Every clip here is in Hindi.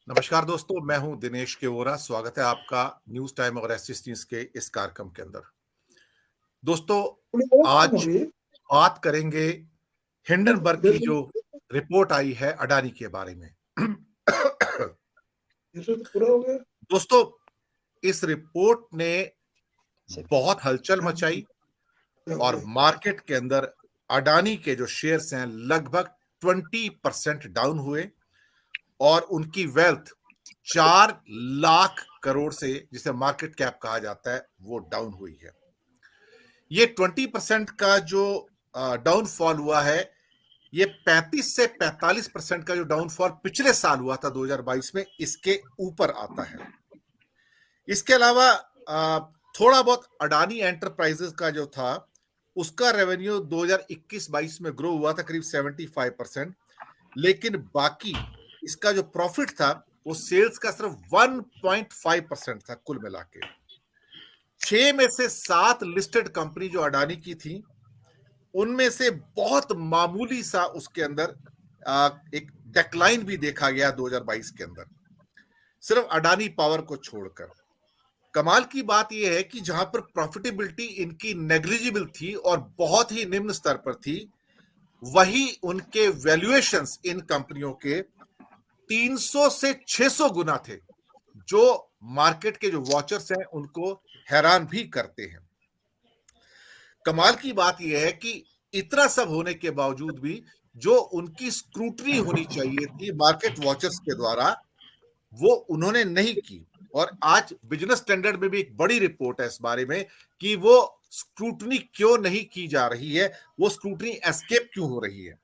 नमस्कार दोस्तों, मैं हूं दिनेश केवोरा। स्वागत है आपका न्यूज टाइम और एसएस न्यूज के इस कार्यक्रम के अंदर। दोस्तों, आज बात करेंगे हिंडनबर्ग की जो रिपोर्ट आई है अडानी के बारे में। दोस्तों, इस रिपोर्ट ने बहुत हलचल मचाई और मार्केट के अंदर अडानी के जो शेयर्स हैं लगभग 20% डाउन हुए और उनकी वेल्थ 4 लाख करोड़ से, जिसे मार्केट कैप कहा जाता है, वो डाउन हुई है। ये 20% का जो डाउनफॉल हुआ है, ये 35 से 45% का जो डाउनफॉल पिछले साल हुआ था 2022 में, इसके ऊपर आता है। इसके अलावा थोड़ा बहुत अडानी एंटरप्राइजेस का जो था, उसका रेवेन्यू 2021-22 में ग्रो हुआ था करीब 75%, लेकिन बाकी इसका जो प्रॉफिट था वो सेल्स का सिर्फ 1.5% था कुल मिला के। 6 में से 7 लिस्टेड कंपनी जो अडानी की थी, उनमें से बहुत मामूली सा उसके अंदर एक डेक्लाइन भी देखा गया 2022 के अंदर, सिर्फ अडानी पावर को छोड़कर। कमाल की बात यह है कि जहां पर प्रॉफिटेबिलिटी इनकी नेग्लिजिबल थी और बहुत ही निम्न स्तर पर थी, वही उनके वैल्यूएशंस इन कंपनियों के 300 से 600 गुना थे, जो मार्केट के जो वॉचर्स हैं उनको हैरान भी करते हैं। कमाल की बात यह है कि इतना सब होने के बावजूद भी जो उनकी स्क्रूटनी होनी चाहिए थी मार्केट वॉचर्स के द्वारा, वो उन्होंने नहीं की। और आज बिजनेस स्टैंडर्ड में भी एक बड़ी रिपोर्ट है इस बारे में कि वो स्क्रूटनी क्यों नहीं की जा रही है, वो स्क्रूटनी एस्केप क्यों हो रही है।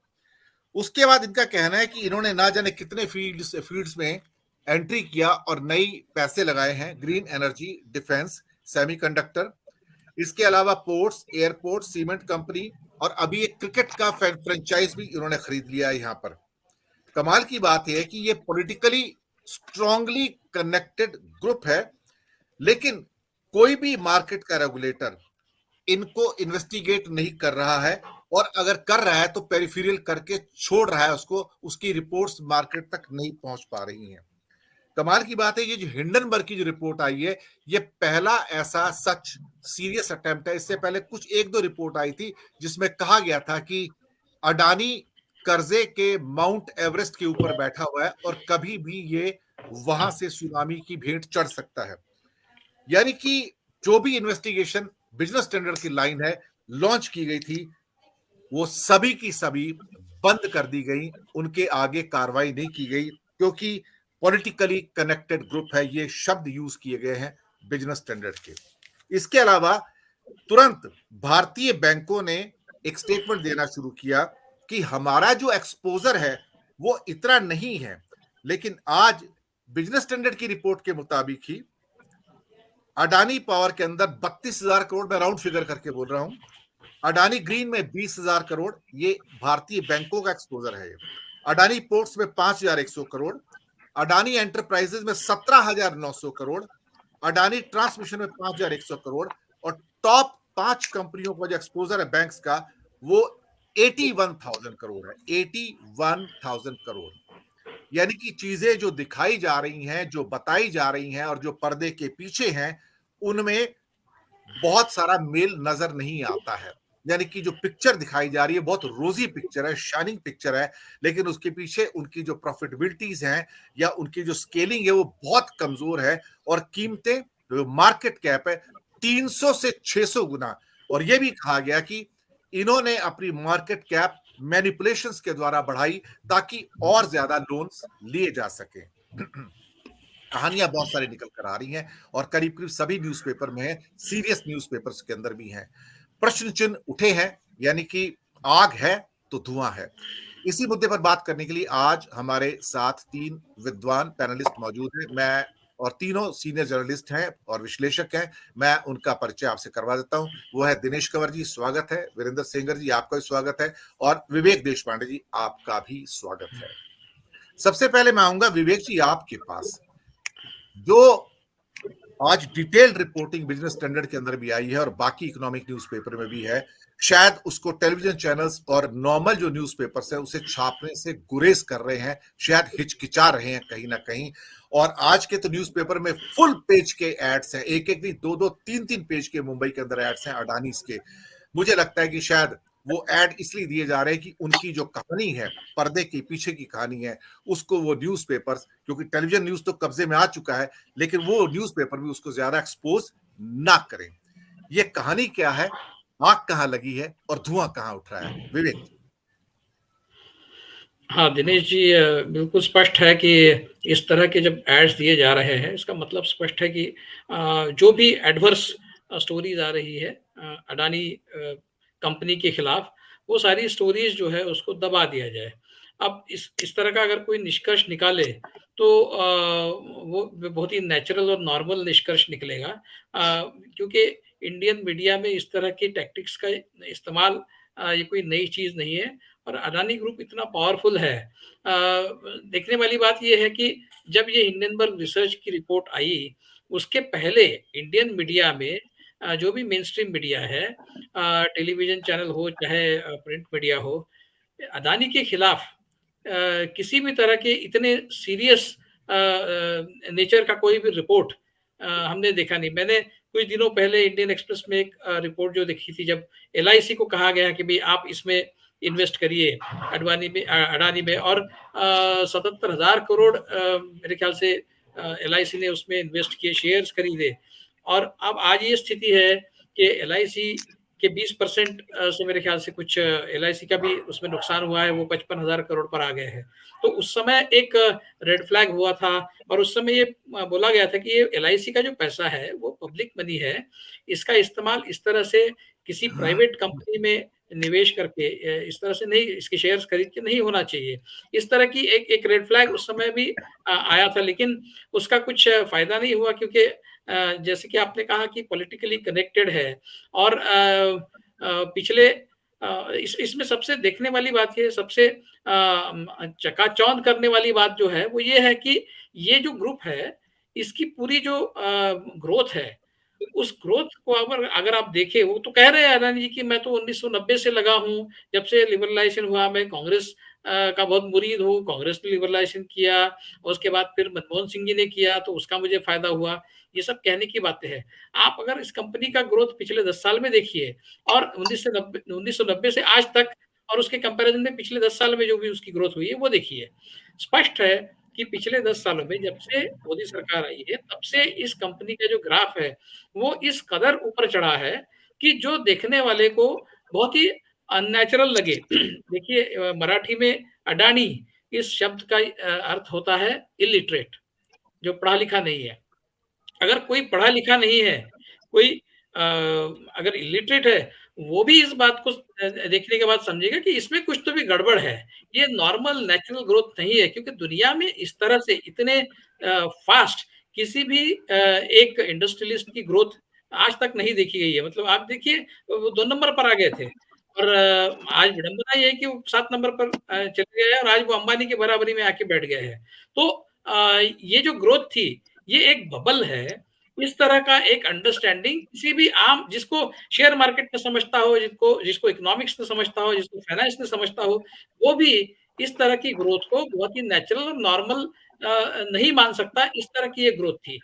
उसके बाद इनका कहना है कि इन्होंने ना जाने कितने फील्ड्स में एंट्री किया और नई पैसे लगाए हैं, ग्रीन एनर्जी, डिफेंस, सेमीकंडक्टर, इसके अलावा पोर्ट्स, एयरपोर्ट, सीमेंट कंपनी, और अभी एक क्रिकेट का फ्रेंचाइज भी इन्होंने खरीद लिया है यहां पर। कमाल की बात यह है कि ये पॉलिटिकली स्ट्रांगली कनेक्टेड ग्रुप है, लेकिन कोई भी मार्केट का रेगुलेटर इनको इन्वेस्टिगेट नहीं कर रहा है, और अगर कर रहा है तो पेरिफेरल करके छोड़ रहा है उसको, उसकी रिपोर्ट्स मार्केट तक नहीं पहुंच पा रही हैं। कमाल की बात है, ये जो हिंडनबर्ग की जो रिपोर्ट आई है, ये पहला ऐसा सच सीरियस अटेम्प्ट है। इससे पहले कुछ एक दो रिपोर्ट आई थी जिसमें कहा गया था कि अडानी कर्जे के माउंट एवरेस्ट के ऊपर बैठा हुआ है और कभी भी ये वहां से सुनामी की भेंट चढ़ सकता है। यानी कि जो भी इन्वेस्टिगेशन बिजनेस स्टैंडर्ड की लाइन है लॉन्च की गई थी, वो सभी की सभी बंद कर दी गई, उनके आगे कार्रवाई नहीं की गई, क्योंकि पॉलिटिकली कनेक्टेड ग्रुप है, ये शब्द यूज किए गए हैं बिजनेस स्टैंडर्ड के। इसके अलावा तुरंत भारतीय बैंकों ने एक स्टेटमेंट देना शुरू किया कि हमारा जो एक्सपोजर है वो इतना नहीं है, लेकिन आज बिजनेस स्टैंडर्ड की रिपोर्ट के मुताबिक ही अडानी पावर के अंदर 32,000 करोड़, मैं राउंड फिगर करके बोल रहा हूं, अडानी ग्रीन में 20,000 करोड़, ये भारतीय बैंकों का एक्सपोजर है। अडानी पोर्ट्स में 5,100 करोड़, अडानी एंटरप्राइजेज में 17,900 करोड़, अडानी ट्रांसमिशन में 5,100 करोड़, और टॉप 5 कंपनियों का जो एक्सपोजर है बैंक्स का, वो 81,000 करोड़ है। 81,000 करोड़। यानी कि चीजें जो दिखाई जा रही हैं, जो बताई जा रही हैं और जो पर्दे के पीछे हैं, उनमें बहुत सारा मेल नजर नहीं आता है। यानी कि जो पिक्चर दिखाई जा रही है बहुत रोजी पिक्चर है, शाइनिंग पिक्चर है, लेकिन उसके पीछे उनकी जो प्रॉफिटेबिलिटीज हैं या उनकी जो स्केलिंग है वो बहुत कमजोर है, और कीमतें, जो मार्केट कैप है, 300 से 600 गुना। और यह भी कहा गया कि इन्होंने अपनी मार्केट कैप मैनिपुलेशंस के द्वारा बढ़ाई ताकि और ज्यादा लोन्स लिए जा सके। कहानियां बहुत सारी निकल कर आ रही हैं और करीब करीब सभी न्यूज़पेपर में है, सीरियस न्यूज़पेपर्स के अंदर भी हैं। प्रश्न चिन्ह उठे हैं, यानी कि आग है तो धुआं है। इसी मुद्दे पर बात करने के लिए आज हमारे साथ 3 विद्वान पैनलिस्ट मौजूद हैं। मैं, और तीनों सीनियर जर्नलिस्ट हैं और विश्लेषक हैं। मैं उनका परिचय आपसे करवा देता हूं। वो है दिनेश कंवर जी, स्वागत है। वीरेंद्र सेंगर जी, आपका भी स्वागत है। और विवेक देशपांडे जी, आपका भी स्वागत है। सबसे पहले मैं आऊंगा विवेक जी आपके पास। जो आज डिटेल्ड रिपोर्टिंग बिजनेस स्टैंडर्ड के अंदर भी आई है और बाकी इकोनॉमिक न्यूज़पेपर में भी है, शायद उसको टेलीविजन चैनल्स और नॉर्मल जो न्यूज़पेपर्स हैं उसे छापने से गुरेज कर रहे हैं, शायद हिचकिचा रहे हैं कहीं ना कहीं। और आज के तो न्यूज़पेपर में फुल पेज के एड्स हैं, एक एक नहीं, दो दो तीन तीन पेज के मुंबई के अंदर एड्स हैं अडानी के। मुझे लगता है कि शायद वो एड इसलिए दिए जा रहे हैं कि उनकी जो कहानी है, पर्दे के पीछे की कहानी है, उसको वो न्यूज़पेपर्स, क्योंकि टेलीविजन न्यूज़ तो कब्जे में आ चुका है, लेकिन वो न्यूज़पेपर भी उसको ज्यादा एक्सपोज ना करें। ये कहानी क्या है, आग कहां लगी है और धुआं कहां उठ रहा है, विवेक? हाँ, दिनेश जी, बिल्कुल स्पष्ट है कि इस तरह के जब एड्स दिए जा रहे हैं, इसका मतलब स्पष्ट है कि जो भी एडवर्स स्टोरीज़ आ रही है अडानी कंपनी के खिलाफ, वो सारी स्टोरीज़ जो है उसको दबा दिया जाए। अब इस तरह का अगर कोई निष्कर्ष निकाले तो वो बहुत ही नेचुरल और नॉर्मल निष्कर्ष निकलेगा, क्योंकि इंडियन मीडिया में इस तरह की टैक्टिक्स का इस्तेमाल ये कोई नई चीज़ नहीं है और अडानी ग्रुप इतना पावरफुल है। देखने वाली बात ये है कि जब ये हिंडनबर्ग रिसर्च की रिपोर्ट आई, उसके पहले इंडियन मीडिया में जो भी मेन स्ट्रीम मीडिया है, टेलीविज़न चैनल हो चाहे प्रिंट मीडिया हो, अदानी के खिलाफ किसी भी तरह के इतने सीरियस नेचर का कोई भी रिपोर्ट हमने देखा नहीं। मैंने कुछ दिनों पहले इंडियन एक्सप्रेस में एक रिपोर्ट जो देखी थी, जब एलआईसी को कहा गया कि भाई आप इसमें इन्वेस्ट करिए अडानी में, और 77,000 करोड़ मेरे ख्याल से एलआईसी ने उसमें इन्वेस्ट किए, शेयर्स खरीदे। और अब आज ये स्थिति है कि एलआईसी के 20% से मेरे ख्याल से कुछ एलआईसी का भी उसमें नुकसान हुआ है, वो 55,000 करोड़ पर आ गए हैं। तो उस समय एक रेड फ्लैग हुआ था और उस समय ये बोला गया था कि ये एलआईसी का जो पैसा है वो पब्लिक मनी है, इसका इस्तेमाल इस तरह से किसी प्राइवेट कंपनी में निवेश करके इस तरह से नहीं, इसके शेयर्स खरीद के नहीं होना चाहिए। इस तरह की एक रेड फ्लैग उस समय भी आया था, लेकिन उसका कुछ फायदा नहीं हुआ, क्योंकि जैसे कि आपने कहा कि पॉलिटिकली कनेक्टेड है। और पिछले इसमें सबसे देखने वाली बात ये, सबसे चकाचौंध करने वाली बात जो है वो ये है कि ये जो ग्रुप है, इसकी पूरी जो ग्रोथ है, उस ग्रोथ को अगर अगर आप देखें, वो तो कह रहे हैं अडानी जी कि मैं तो 1990 से लगा हूँ, जब से लिबरलाइजेशन हुआ मैं कांग्रेस का बहुत मुरीद हूँ, कांग्रेस ने लिबरलाइजेशन किया, और उसके बाद फिर मनमोहन सिंह जी ने किया तो उसका मुझे फायदा हुआ। ये सब कहने की बातें हैं। आप अगर इस कंपनी का ग्रोथ पिछले 10 साल में देखिए, और 1990 से आज तक, और उसके कंपैरिजन में पिछले 10 साल में जो भी उसकी ग्रोथ हुई है वो देखिए। स्पष्ट है कि पिछले 10 सालों में जब से मोदी सरकार आई है, तब से इस कंपनी का जो ग्राफ है, वो इस कदर ऊपर चढ़ा है कि जो देखने वाले को बहुत ही अननेचुरल लगे। देखिए, मराठी में अडानी इस शब्द का अर्थ होता है इलिटरेट, जो पढ़ा लिखा नहीं है। अगर कोई पढ़ा लिखा नहीं है, कोई अगर इलिटरेट है, वो भी इस बात को देखने के बाद समझेगा कि इसमें कुछ तो भी गड़बड़ है। ये नॉर्मल नेचुरल ग्रोथ नहीं है, क्योंकि दुनिया में इस तरह से इतने फास्ट किसी भी एक इंडस्ट्रियलिस्ट की ग्रोथ आज तक नहीं देखी गई है। मतलब आप देखिए, वो 2 नंबर पर आ गए थे, और आज विडंबना ये है कि वो 7 नंबर पर चले गए हैं, और आज वो अंबानी की बराबरी में आके बैठ गए हैं। तो ये जो ग्रोथ थी, ये एक बबल है। इस तरह का एक अंडरस्टैंडिंग किसी भी आम, जिसको शेयर मार्केट में समझता हो, जिसको जिसको इकोनॉमिक्स में समझता हो, जिसको फाइनेंस में समझता हो, वो भी इस तरह की ग्रोथ को बहुत ही नेचुरल और नॉर्मल नहीं मान सकता। इस तरह की ये ग्रोथ थी।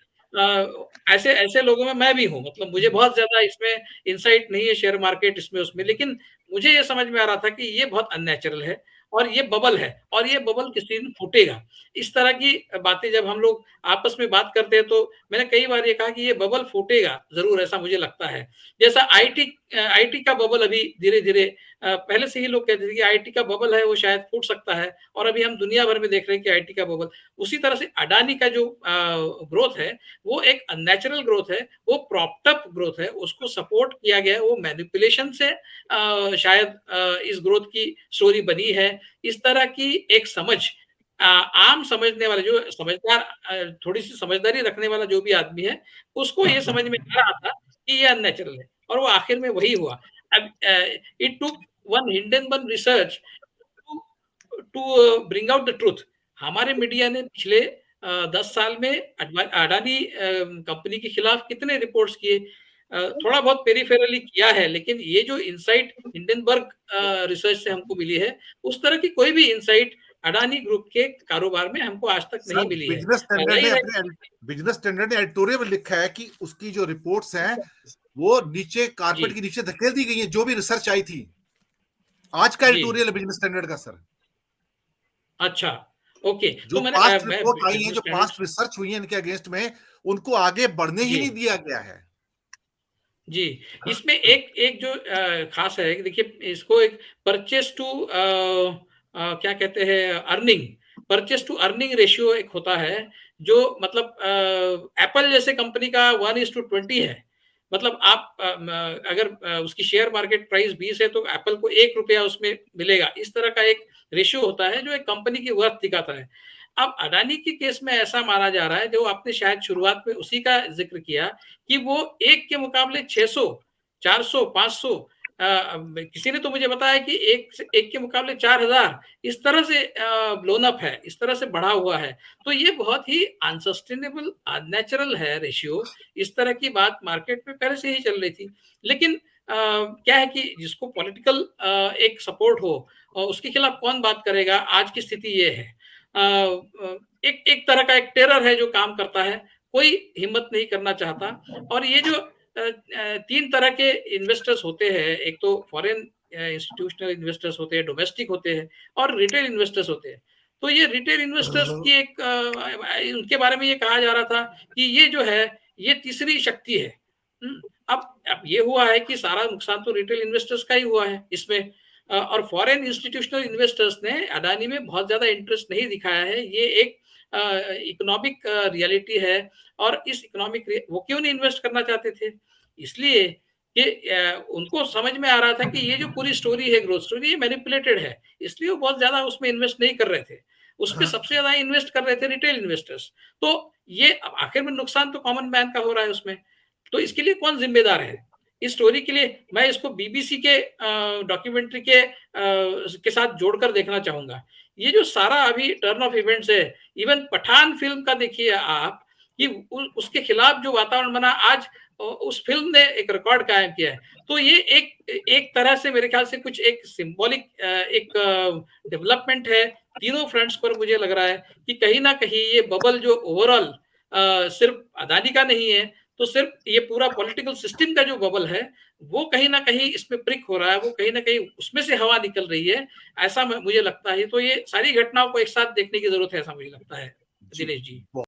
ऐसे ऐसे लोगों में मैं भी हूँ, मतलब मुझे बहुत ज़्यादा इसमें इनसाइट नहीं है शेयर मार्केट इसमें उसमें, लेकिन मुझे ये समझ में आ रहा था कि ये बहुत अननेचुरल है और ये बबल है, और ये बबल किसी दिन फूटेगा। इस तरह की बातें जब हम लोग आपस में बात करते हैं, तो मैंने कई बार ये कहा कि ये बबल फूटेगा ज़रूर, ऐसा मुझे लगता है। जैसा आईटी का बबल अभी धीरे-धीरे, पहले से ही लोग कहते थे कि आईटी का बबल है वो शायद फूट सकता है, और अभी हम दुनिया भर में देख रहे हैं कि आईटी का बबल। उसी तरह से अडानी का जो ग्रोथ है, वो एक अननेचुरल ग्रोथ है, वो प्रॉप्ड अप ग्रोथ है, उसको सपोर्ट किया गया है, वो मैनिपुलेशन से शायद इस ग्रोथ की स्टोरी बनी है। इस तरह की एक समझ आम समझने वाला, जो समझदार, थोड़ी-सी समझदारी रखने वाला जो भी आदमी है, उसको ये समझ में आ रहा था कि ये अननेचुरल है, और वो आखिर में वही हुआ। अब it took one Hindenburg research to to bring out the truth. हमारे मीडिया ने पिछले 10 साल में अडानी कंपनी के खिलाफ कितने रिपोर्ट्स किए। थोड़ा बहुत पेरिफेरली किया है, लेकिन ये जो इनसाइट हिंडनबर्ग रिसर्च से हमको मिली है, उस तरह की कोई भी इनसाइट अडानी ग्रुप के कारोबार में हमको आज तक नहीं सर मिली है। जाहिर है बिजनेस स्टैंडर्ड ने एडिटोरियल में लिखा है कि उसकी जो रिपोर्ट्स हैं वो नीचे कारपेट जी, के नीचे धकेल दी गई है, जो भी रिसर्च आई थी। आज का जी। एडिटोरियल है बिजनेस स्टैंडर्ड का सर। अच्छा, ओके। जो तो पास्ट मैं रिपोर्ट आई है, बिज़नेस जो पास्ट स्टैंडर्ड्स रिसर्च हुई है इनके अगेंस्ट में, उनको आगे बढ़ने ही जी। नहीं दिया गया है। जी, इसमें एक एक जो ख़ास है कि देखिए इसको एक परचेज़ टू क्या कहते हैं earning, purchase to earning ratio एक होता है, जो मतलब एप्पल जैसे कंपनी का 1:20 है। मतलब आप अगर उसकी शेयर मार्केट प्राइस 20 है तो एप्पल को ₹1 उसमें मिलेगा। इस तरह का एक रेशियो होता है जो एक कंपनी की वर्थ दिखाता है। अब अडानी के केस में ऐसा माना जा रहा है, जो आपने शायद शुरुआत में उसी का ज़िक्र किया कि वो 1 के मुकाबले 600, 400, 500 किसी ने तो मुझे बताया कि 1 के मुकाबले 4000 इस तरह से ब्लोन अप है, इस तरह से बढ़ा हुआ है। तो ये बहुत ही अनसस्टेनेबल, अननेचुरल है रेशियो। इस तरह की बात मार्केट में पहले से ही चल रही थी। लेकिन क्या है कि जिसको पॉलिटिकल एक सपोर्ट हो और उसके खिलाफ कौन बात करेगा, आज की स्थिति ये है। एक एक तरह का एक टेरर है जो काम करता है, कोई हिम्मत नहीं करना चाहता और ये जो 3 तरह के इन्वेस्टर्स होते हैं, एक तो फॉरेन इंस्टीट्यूशनल इन्वेस्टर्स होते हैं, डोमेस्टिक होते हैं और रिटेल इन्वेस्टर्स होते हैं। तो ये रिटेल इन्वेस्टर्स की एक उनके बारे में ये कहा जा रहा था कि ये जो है, ये तीसरी शक्ति है। हुँ, अब ये हुआ है कि सारा नुकसान तो रिटेल इन्वेस्टर्स का ही हुआ है इसमें और फॉरेन इंस्टीट्यूशनल इन्वेस्टर्स ने अडानी में बहुत ज़्यादा इंटरेस्ट नहीं दिखाया है। ये एक इकोनॉमिक रियलिटी है और इस इकोनॉमिक वो क्यों नहीं इन्वेस्ट करना चाहते थे? इसलिए कि उनको समझ में आ रहा था कि ये जो पूरी स्टोरी है ग्रोथ स्टोरी ये मैनिपुलेटेड है, इसलिए वो बहुत ज़्यादा उसमें इन्वेस्ट नहीं कर रहे थे। उसपे सबसे ज़्यादा इन्वेस्ट कर रहे थे रिटेल इन्वेस्टर्स। तो ये अब आखिर में नुकसान तो कॉमन मैन का हो रहा है उसमें। तो इसके लिए कौन ज़िम्मेदार है? इस स्टोरी के लिए मैं इसको बीबीसी के डॉक्यूमेंट्री के साथ जोड़कर देखना चाहूँगा। ये जो सारा अभी टर्न ऑफ इवेंट्स है, इवन पठान फ़िल्म का देखिए आप कि उसके खिलाफ जो वातावरण बना आज उस फ़िल्म ने एक रिकॉर्ड कायम किया है। तो ये एक एक तरह से मेरे ख्याल से कुछ एक सिंबॉलिक एक डेवलपमेंट है। तीनों फ्रंट्स पर मुझे लग रहा है कि कहीं न कहीं ये बबल जो ओवरऑल सिर्फ़ अदानी का नहीं है, तो सिर्फ़ ये पूरा पॉलिटिकल सिस्टम का जो बबल है, वो कहीं न कहीं इसमें प्रिक हो रहा है, वो कहीं न कहीं उसमें से हवा निकल रही है, ऐसा मुझे लगता है। तो ये सारी घटनाओं को एक साथ देखने की ज़रूरत है, ऐसा मुझे लगता है, जी। दिनेश जी।